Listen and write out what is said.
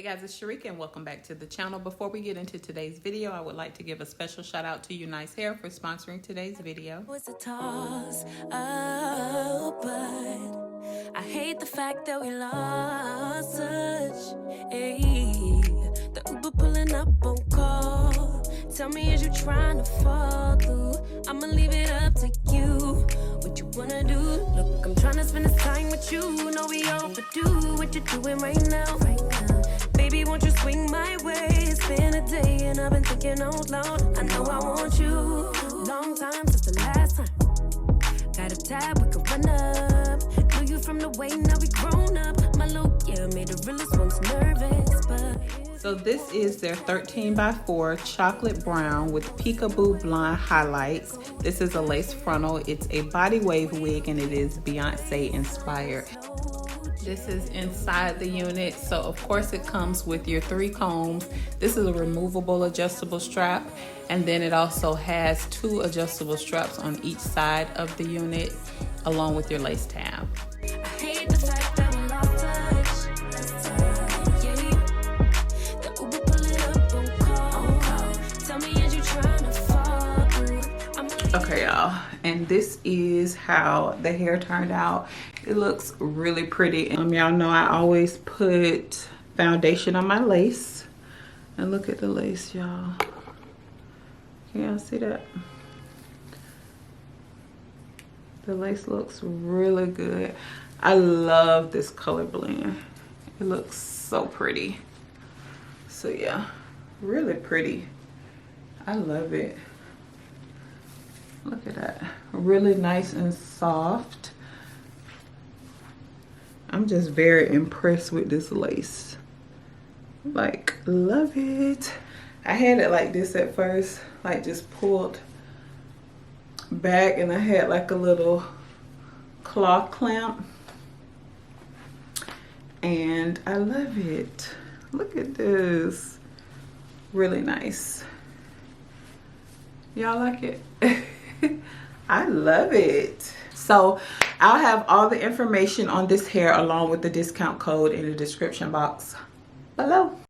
guys, it's Sharika and welcome back to the channel. Before we get into today's video, I would like to give a special shout out to UNice Hair for sponsoring today's video. It's a toss up, but I hate the fact that we lost touch. Hey, the Uber pulling up on call. Tell me, is you trying to fall through? I'ma leave it up to you. What you wanna do? Look, I'm trying to spend this time with you. Know we overdue. What you doing right now? Baby, won't you swing my way? It's been a day and I've been thinking out loud. I know I want you. Long time since the last time. Got a tab, we could run up. Knew you from the way, now we grown up. My look, yeah, made the realest ones nervous, but... So this is their 13x4 chocolate brown with peekaboo blonde highlights. This is a lace frontal. It's a body wave wig and it is Beyonce inspired. This is inside the unit, so of course it comes with your 3 combs. This is a removable adjustable strap, and then it also has 2 adjustable straps on each side of the unit along with your lace tab. Okay, y'all, and this is how the hair turned out. It looks really pretty. Y'all know I always put foundation on my lace, and look at the lace, y'all. Can y'all see that? The lace looks really good. I love this color blend. It looks so pretty. So yeah, really pretty. I love it. Look at that, really nice and soft. I'm just very impressed with this lace. Like, love it. I had it like this at first, like just pulled back, and I had like a little cloth clamp. And I love it. Look at this, really nice. Y'all like it? I love it. So I'll have all the information on this hair along with the discount code in the description box below.